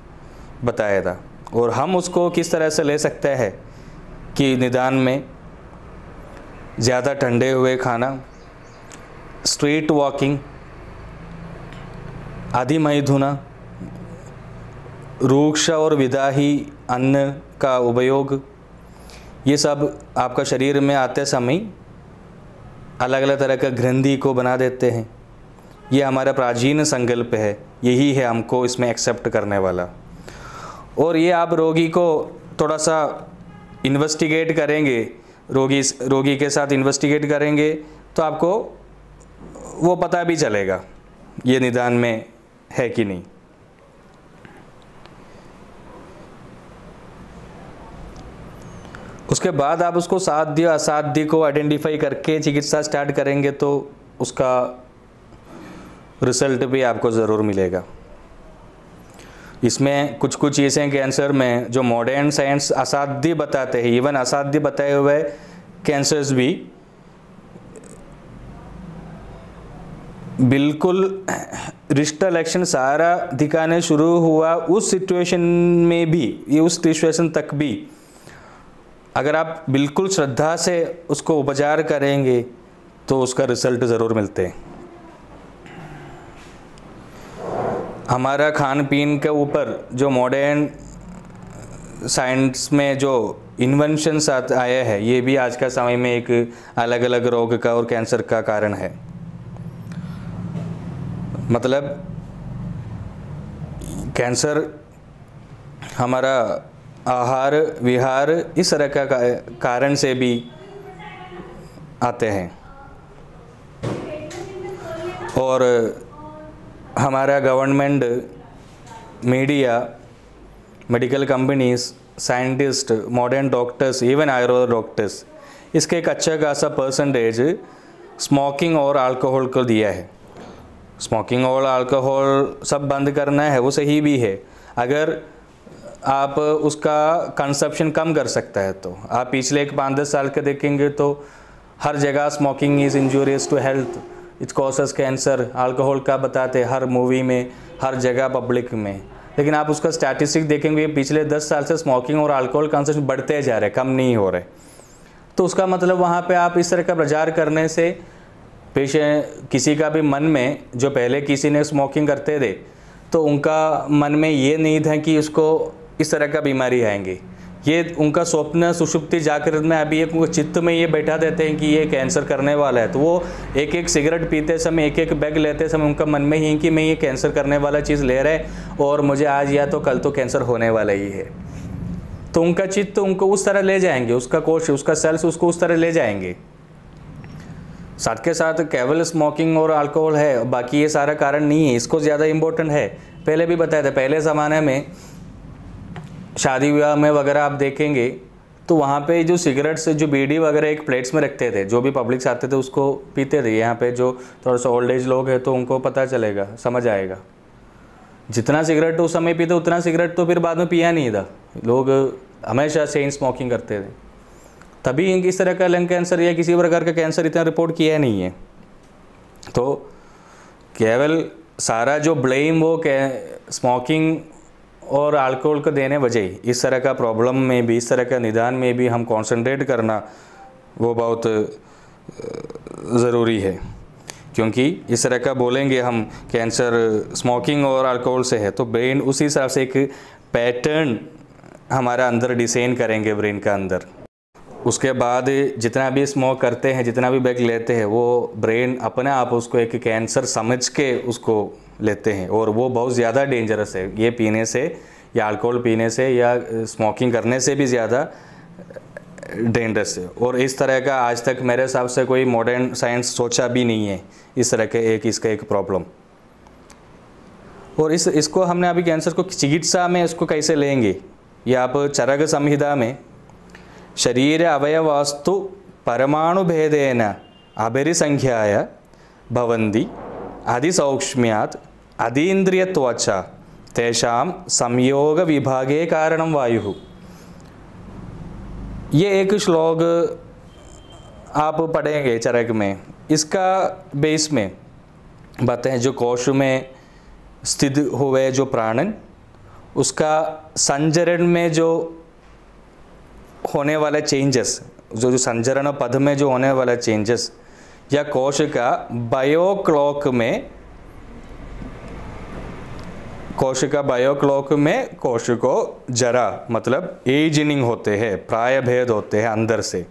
बताया था। और हम उसको किस तरह से ले सकते हैं कि निदान में ज़्यादा ठंडे हुए खाना, स्ट्रीट वॉकिंग, आदि मई धुना, रूक्ष और विदाही अन्न का उपयोग, ये सब आपका शरीर में आते समय अलग अलग तरह का ग्रंथि को बना देते हैं। ये हमारा प्राचीन संकल्प है, यही है हमको इसमें एक्सेप्ट करने वाला। और ये आप रोगी को थोड़ा सा इन्वेस्टिगेट करेंगे, रोगी के साथ इन्वेस्टिगेट करेंगे तो आपको वो पता भी चलेगा ये निदान में है कि नहीं। उसके बाद आप उसको साध्य असाध्य को आइडेंटिफाई करके चिकित्सा स्टार्ट करेंगे तो उसका रिजल्ट भी आपको ज़रूर मिलेगा। इसमें कुछ चीज़ें कैंसर में जो मॉडर्न साइंस असाध्य बताते हैं, इवन असाध्य बताए हुए कैंसर्स भी बिल्कुल रिश्ता लक्षण सारा दिखाने शुरू हुआ उस सिचुएशन में भी, ये उस सिचुएशन तक भी अगर आप बिल्कुल श्रद्धा से उसको उपचार करेंगे तो उसका रिजल्ट ज़रूर मिलते हैं। हमारा खान पीन के ऊपर जो मॉडर्न साइंस में जो इन्वेंशंस आया है ये भी आज का समय में एक अलग अलग रोग का और कैंसर का कारण है। मतलब कैंसर हमारा आहार विहार इस तरह का कारण से भी आते हैं। और हमारा government, media, medical companies, scientist, modern doctors, even Ayurveda doctors, इसके एक अच्छा खासा परसेंटेज स्मोकिंग और अल्कोहल को दिया है। स्मोकिंग और अल्कोहल सब बंद करना है, वो सही भी है अगर आप उसका कंजप्शन कम कर सकता है। तो आप पिछले 5-10 साल के देखेंगे तो हर जगह smoking is injurious to health, it causes cancer, alcohol का बताते हर मूवी में, हर जगह पब्लिक में। लेकिन आप उसका स्टैटिस्टिक देखेंगे पिछले 10 साल से स्मोकिंग और अल्कोहल कंजप्शन बढ़ते जा रहे, कम नहीं हो रहे। तो उसका मतलब वहाँ पे आप इस तरह का प्रचार करने से किसी का भी मन में, जो पहले किसी ने स्मोकिंग करते थे तो उनका मन में ये नहीं था कि उसको इस तरह का बीमारी आएंगी। ये उनका स्वप्न सुषुप्ति जागृत में अभी एक चित्त में ये बैठा देते हैं कि ये कैंसर करने वाला है। तो वो एक एक सिगरेट पीते समय, एक एक बैग लेते समय उनका मन में ही कि मैं ये कैंसर करने वाला चीज़ ले रहा है और मुझे आज या तो कल तो कैंसर होने वाला ही है। तो उनका चित्त उनको उस तरह ले जाएंगे, उसका कोश, उसका सेल्स उसको उस तरह ले जाएंगे। साथ के साथ केवल स्मोकिंग और अल्कोहल है, बाकी ये सारा कारण नहीं है, इसको ज़्यादा इम्पोर्टेंट है। पहले भी बताया था, पहले ज़माने में शादी विवाह में वगैरह आप देखेंगे तो वहाँ पे जो सिगरेट्स, जो बीड़ी वगैरह एक प्लेट्स में रखते थे, जो भी पब्लिक्स आते थे उसको पीते थे। यहाँ पे जो थोड़ा सा ओल्ड एज लोग हैं तो उनको पता चलेगा, समझ आएगा। जितना सिगरेट उस समय पीते उतना सिगरेट तो फिर बाद में पिया नहीं था। लोग हमेशा चेन स्मोकिंग करते थे, तभी इस तरह का लंग कैंसर या किसी प्रकार का कैंसर इतना रिपोर्ट किया नहीं है। तो केवल सारा जो ब्लेम वो स्मोकिंग और अल्कोहल को देने वजह, इस तरह का प्रॉब्लम में भी, इस तरह का निदान में भी हम कंसंट्रेट करना वो बहुत ज़रूरी है। क्योंकि इस तरह का बोलेंगे हम कैंसर स्मोकिंग और अल्कोहल से है तो ब्रेन उसी हिसाब से एक पैटर्न हमारा अंदर डिज़ाइन करेंगे ब्रेन का अंदर। उसके बाद जितना भी स्मोक करते हैं, जितना भी बैग लेते हैं, वो ब्रेन अपने आप उसको एक कैंसर समझ के उसको लेते हैं और वो बहुत ज़्यादा डेंजरस है। ये पीने से या अल्कोहल पीने से या स्मोकिंग करने से भी ज़्यादा डेंजरस है। और इस तरह का आज तक मेरे हिसाब से कोई मॉडर्न साइंस सोचा भी नहीं है इस तरह के इसका एक प्रॉब्लम। और इसको हमने अभी कैंसर को चिकित्सा में इसको कैसे लेंगे, ये आप चरक संहिता में शरीर अवयवास्तु परमाणु भेदेन अभिरिसंख्याय भवन्ति अधिसौक्ष्म्यात् अतीन्द्रियत्वाच्च तेषां संयोग विभागे कारणं वायुः। ये एक श्लोक आप पढ़ेंगे चरक में, इसका बेस में बातें हैं जो कोश में स्थित हुए जो प्राणन, उसका संचरण में जो होने वाले चेंजेस, जो संचरण पद में जो होने वाला चेंजेस, या कोश का बायोक्लॉक में, कोश का बायोक्लॉक में कोश को जरा मतलब एजिंग होते हैं, प्राय भेद होते हैं अंदर से।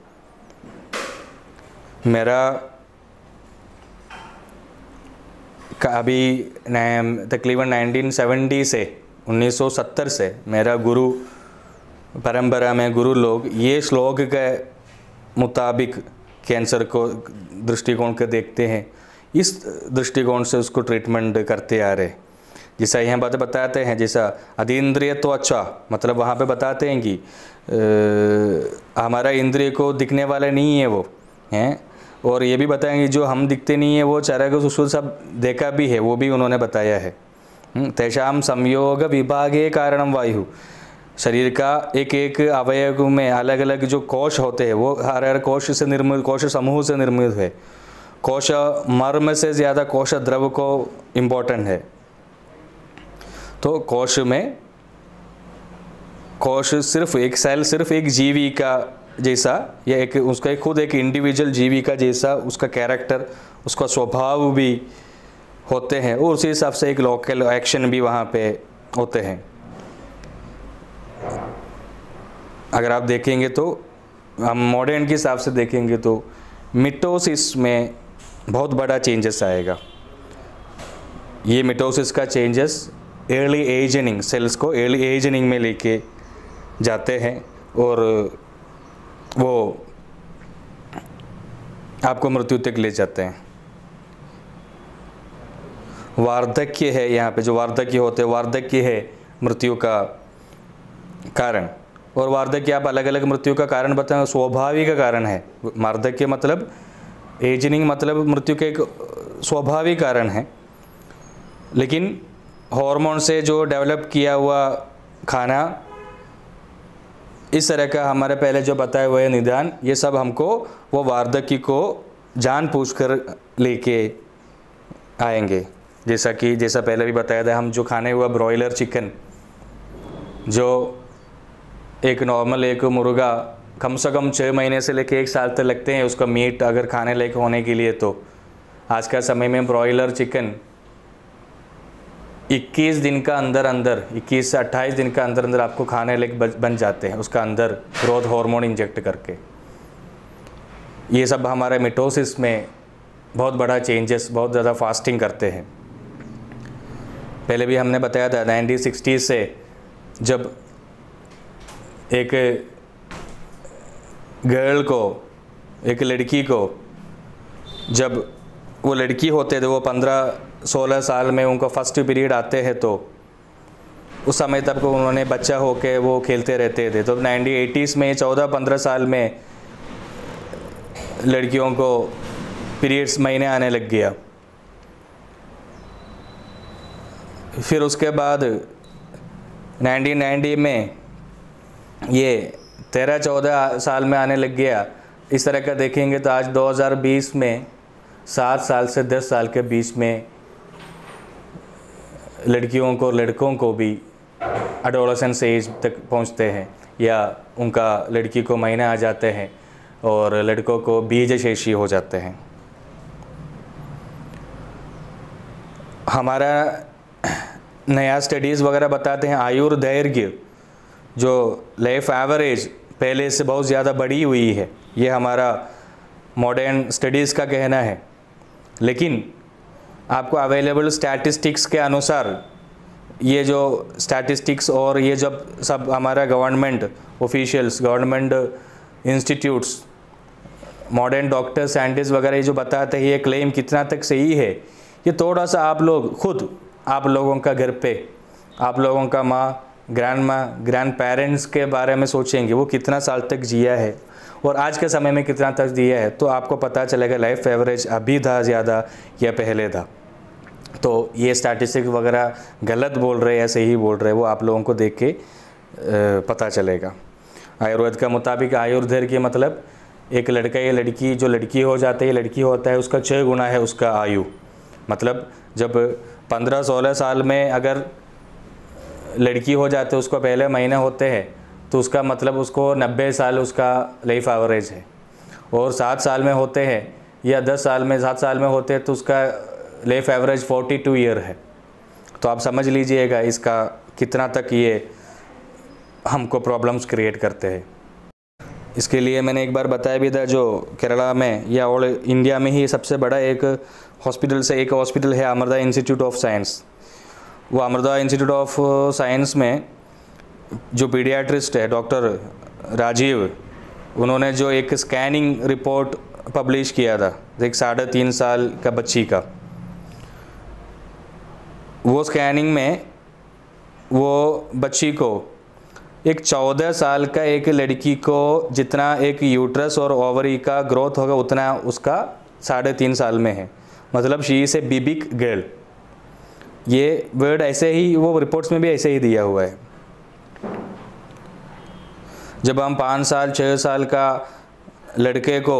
मेरा अभी तकरीबन 1970 से 1970 से मेरा गुरु परंपरा में गुरु लोग ये श्लोक के मुताबिक कैंसर को दृष्टिकोण के देखते हैं, इस दृष्टिकोण से उसको ट्रीटमेंट करते आ रहे। जैसा यहाँ बातें बताते हैं, जैसा अतीन्द्रियत्वाच्च मतलब वहाँ पे बताते हैं कि हमारा इंद्रिय को दिखने वाला नहीं है वो हैं, और ये भी बताएंगे जो हम दिखते नहीं है वो चरक सुश्रुत सब देखा भी है, वो भी उन्होंने बताया है। तेषां संयोग विभागे कारणं वायु, शरीर का एक एक अवयव में अलग अलग जो कोश होते हैं वो हर हर कोश से निर्मित, कोश समूह से निर्मित है। कोश मर्म से ज़्यादा कोश द्रव को इम्पोर्टेंट है। तो कोश में, कोश सिर्फ एक सेल, सिर्फ एक जीवी का जैसा या एक उसका खुद एक इंडिविजुअल जीवी का जैसा उसका कैरेक्टर, उसका स्वभाव भी होते हैं और उसी हिसाब से एक लोकल एक्शन भी वहाँ पे होते हैं। अगर आप देखेंगे तो हम मॉडर्न के हिसाब से देखेंगे तो मिटोसिस में बहुत बड़ा चेंजेस आएगा। ये मिटोसिस का चेंजेस अर्ली एजिंग सेल्स को अर्ली एजिंग में लेके जाते हैं और वो आपको मृत्यु तक ले जाते हैं। वार्धक्य है, यहाँ पे जो वार्धक्य होते हैं, वार्धक्य है मृत्यु का कारण। और वार्धक्य आप अलग अलग मृत्यु का कारण बताएं, स्वाभाविक कारण है। वार्धक्य मतलब एजिंग मतलब मृत्यु के एक स्वाभाविक कारण है, लेकिन हार्मोन से जो डेवलप किया हुआ खाना, इस तरह का हमारे पहले जो बताए हुए निदान, ये सब हमको वो वार्धक्य को जानबूझकर लेके आएंगे। जैसा पहले भी बताया था, हम जो खाने हुआ ब्रॉयलर चिकन, जो एक नॉर्मल एक मुर्गा कम से कम 6 महीने से लेके 1 साल तक लगते हैं उसका मीट अगर खाने लायक होने के लिए, तो आज का समय में ब्रॉयलर चिकन 21 दिन का अंदर 21 से 28 दिन का अंदर आपको खाने लायक बन जाते हैं, उसका अंदर ग्रोथ हार्मोन इंजेक्ट करके। ये सब हमारे मिटोसिस में बहुत बड़ा चेंजेस, बहुत ज़्यादा फास्टिंग करते हैं। पहले भी हमने बताया था 1960 से जब एक गर्ल को, एक लड़की को, जब वो लड़की होते थे, वो 15-16 साल में उनको फर्स्ट पीरियड आते हैं, तो उस समय तक उन्होंने बच्चा होके वो खेलते रहते थे। तो 1980s में 14-15 साल में लड़कियों को पीरियड्स महीने आने लग गया। फिर उसके बाद 1990 में ये 13-14 साल में आने लग गया। इस तरह का देखेंगे तो आज 2020 में 7 साल से 10 साल के बीच में लड़कियों को, लड़कों को भी एडोलेसेंस एज तक पहुंचते हैं, या उनका लड़की को महीने आ जाते हैं और लड़कों को बीजशेषी हो जाते हैं। हमारा नया स्टडीज़ वगैरह बताते हैं आयुर्दैर्घ्य, जो लाइफ एवरेज पहले से बहुत ज़्यादा बढ़ी हुई है, ये हमारा मॉडर्न स्टडीज़ का कहना है। लेकिन आपको अवेलेबल स्टैटिस्टिक्स के अनुसार, ये जो स्टैटिस्टिक्स और ये जब सब हमारा government officials, government institutes, modern doctor, scientist वगैरह ये जो बताते हैं, ये क्लेम कितना तक सही है, ये थोड़ा सा आप लोग खुद, आप लोगों का घर पे, आप लोगों का माँ, ग्रैंड पेरेंट्स के बारे में सोचेंगे वो कितना साल तक जिया है और आज के समय में कितना तक जिया है, तो आपको पता चलेगा लाइफ एवरेज अभी था ज़्यादा या पहले था। तो ये स्टैटिस्टिक वगैरह गलत बोल रहे हैं या सही बोल रहे हैं, वो आप लोगों को देख के पता चलेगा। आयुर्वेद का मुताबिक आयुर्दैर्घ्य मतलब एक लड़का या लड़की, जो लड़की हो जाती है, लड़की होता है, उसका 6 गुना है उसका आयु। मतलब जब 15-16 साल में अगर लड़की हो जाते, उसको पहले महीने होते हैं, तो उसका मतलब उसको 90 साल उसका लाइफ एवरेज है। और 7 साल में होते हैं या 10 साल में, 7 साल में होते हैं, तो उसका लाइफ एवरेज 42 ईयर है। तो आप समझ लीजिएगा इसका कितना तक ये हमको प्रॉब्लम्स क्रिएट करते हैं। इसके लिए मैंने एक बार बताया भी था, जो केरला में या ऑल इंडिया में ही सबसे बड़ा एक हॉस्पिटल है अमृता इंस्टीट्यूट ऑफ साइंस। वो अमृता इंस्टीट्यूट ऑफ साइंस में जो पीडियाट्रिस्ट है डॉक्टर राजीव, उन्होंने जो एक स्कैनिंग रिपोर्ट पब्लिश किया था एक 3.5 साल का बच्ची का, वो स्कैनिंग में वो बच्ची को एक 14 साल का एक लड़की को जितना एक यूट्रस और ओवरी का ग्रोथ होगा उतना उसका 3.5 साल में है। मतलब she is a big girl. ये वर्ड ऐसे ही वो रिपोर्ट्स में भी ऐसे ही दिया हुआ है। जब हम 5 साल 6 साल का लड़के को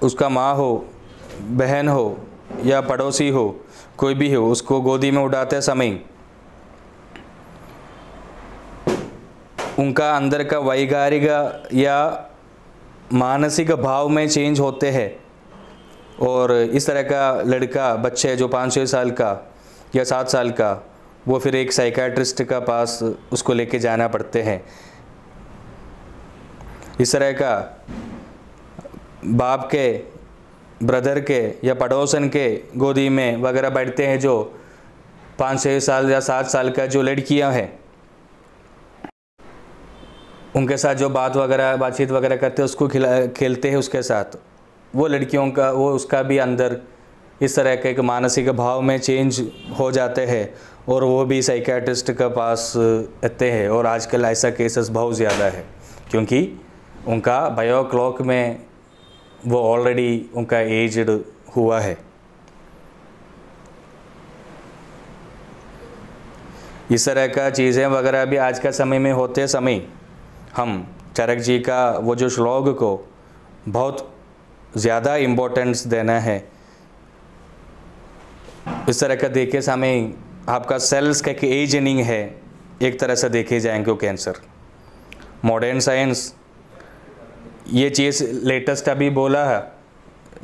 उसका माँ हो, बहन हो या पड़ोसी हो, कोई भी हो, उसको गोदी में उठाते समय उनका अंदर का वैचारिक या मानसिक भाव में चेंज होते हैं। और इस तरह का लड़का, बच्चे जो 5-6 साल का या 7 साल का, वो फिर एक साइकियाट्रिस्ट का पास उसको लेके जाना पड़ते हैं। इस तरह का बाप के, ब्रदर के या पड़ोसन के गोदी में वगैरह बैठते हैं जो 5-6 साल या 7 साल का जो लड़कियां हैं, उनके साथ जो बातचीत वगैरह करते हैं, उसको खेलते हैं उसके साथ, वो लड़कियों का वो उसका भी अंदर इस तरह के एक मानसिक भाव में चेंज हो जाते हैं और वो भी साइकियाट्रिस्ट के पास आते हैं। और आजकल ऐसा केसेस बहुत ज़्यादा है क्योंकि उनका बायो क्लॉक में वो ऑलरेडी उनका एज्ड हुआ है। इस तरह का चीज़ें वगैरह भी आज का समय में होते समय हम चरक जी का वो जो श्लोक को बहुत ज़्यादा इम्पोर्टेंस देना है। इस तरह का देखे समय आपका सेल्स का एजिंग है, एक तरह से देखे जाएंगे कैंसर। मॉडर्न साइंस ये चीज़ लेटेस्ट अभी बोला है,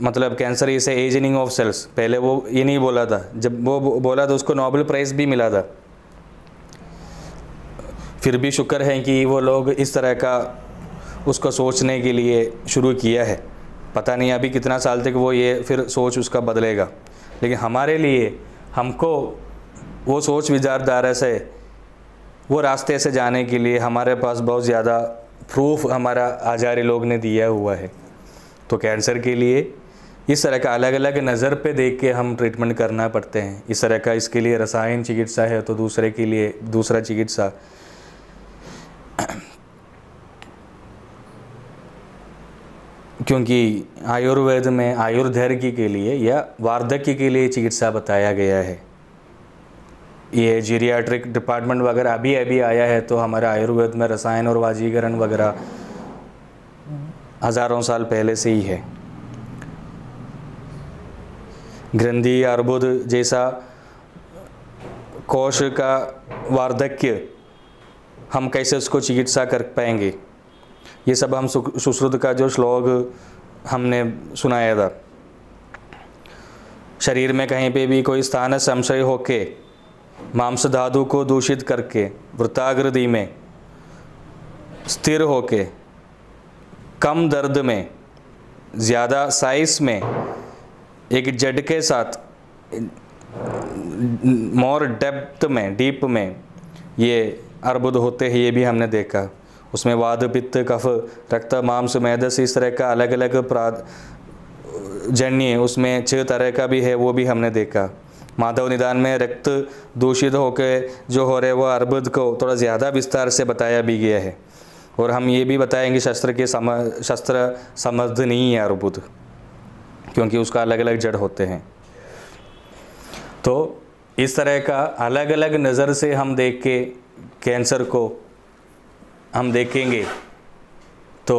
मतलब cancer is ageing of cells. पहले वो ये नहीं बोला था, जब वो बोला तो उसको नोबेल प्राइज़ भी मिला था। फिर भी शुक्र है कि वो लोग इस तरह का उसको सोचने के लिए शुरू किया है। पता नहीं अभी कितना साल तक वो ये फिर सोच उसका बदलेगा, लेकिन हमारे लिए हमको वो सोच विचारधारा से वो रास्ते से जाने के लिए हमारे पास बहुत ज़्यादा प्रूफ हमारा आचार्य लोग ने दिया हुआ है। तो कैंसर के लिए इस तरह का अलग अलग नज़र पे देख के हम ट्रीटमेंट करना पड़ते हैं। इस तरह का इसके लिए रसायन चिकित्सा है तो दूसरे के लिए दूसरा चिकित्सा। क्योंकि आयुर्वेद में आयुर्धैर्य के लिए या वार्धक्य के लिए चिकित्सा बताया गया है। ये जीरियाट्रिक डिपार्टमेंट वगैरह अभी आया है, तो हमारा आयुर्वेद में रसायन और वाजीकरण वगैरह हज़ारों साल पहले से ही है। ग्रंथि अर्बुद जैसा कोश का वार्धक्य हम कैसे उसको चिकित्सा कर पाएंगे, ये सब हम सुश्रुत का जो श्लोक हमने सुनाया था। शरीर में कहीं पे भी कोई स्थान संशय होके मांस धातु को दूषित करके वृत्ताकृति में स्थिर होके कम दर्द में ज़्यादा साइज में एक जड़ के साथ मोर डेप्थ में डीप में ये अर्बुद होते हैं, ये भी हमने देखा। उसमें वाद पित्त कफ रक्त मांस मेदस इस तरह का अलग अलग जन्य उसमें 6 तरह का भी है, वो भी हमने देखा। माधव निदान में रक्त दूषित होकर जो हो रहे वो अर्बुद को थोड़ा ज़्यादा विस्तार से बताया भी गया है। और हम ये भी बताएंगे शस्त्र समर्थ नहीं है अर्बुद, क्योंकि उसका अलग अलग जड़ होते हैं। तो इस तरह का अलग अलग नज़र से हम देख के कैंसर को हम देखेंगे तो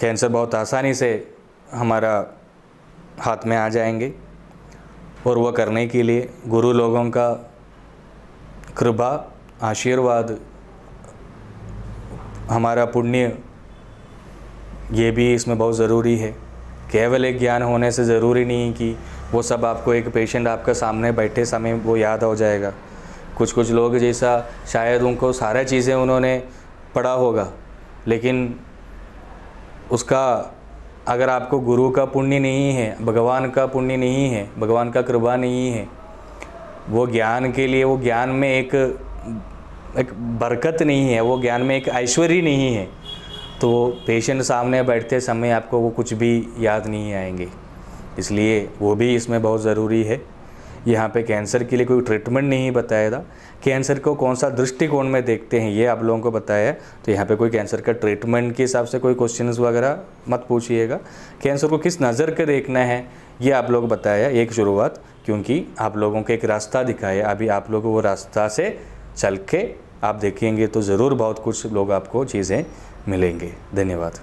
कैंसर बहुत आसानी से हमारा हाथ में आ जाएंगे। और वह करने के लिए गुरु लोगों का कृपा आशीर्वाद, हमारा पुण्य, ये भी इसमें बहुत ज़रूरी है। केवल एक ज्ञान होने से ज़रूरी नहीं कि वो सब आपको एक पेशेंट आपका सामने बैठे समय वो याद हो जाएगा। कुछ लोग जैसा शायद उनको सारा चीज़ें उन्होंने पढ़ा होगा, लेकिन उसका अगर आपको गुरु का पुण्य नहीं है, भगवान का पुण्य नहीं है, भगवान का कृपा नहीं है, वो ज्ञान के लिए, वो ज्ञान में एक बरकत नहीं है, वो ज्ञान में एक ऐश्वर्य नहीं है, तो पेशेंट सामने बैठते समय आपको वो कुछ भी याद नहीं आएंगे। इसलिए वो भी इसमें बहुत ज़रूरी है। यहाँ पे कैंसर के लिए कोई ट्रीटमेंट नहीं बताया था, कैंसर को कौन सा दृष्टिकोण में देखते हैं ये आप लोगों को बताया। तो यहाँ पे कोई कैंसर का ट्रीटमेंट के हिसाब से कोई क्वेश्चंस वगैरह मत पूछिएगा। कैंसर को किस नज़र के देखना है ये आप लोग बताया, एक शुरुआत, क्योंकि आप लोगों को एक रास्ता दिखाया। अभी आप लोग वो रास्ता से चल के आप देखेंगे तो ज़रूर बहुत कुछ लोग आपको चीज़ें मिलेंगे। धन्यवाद।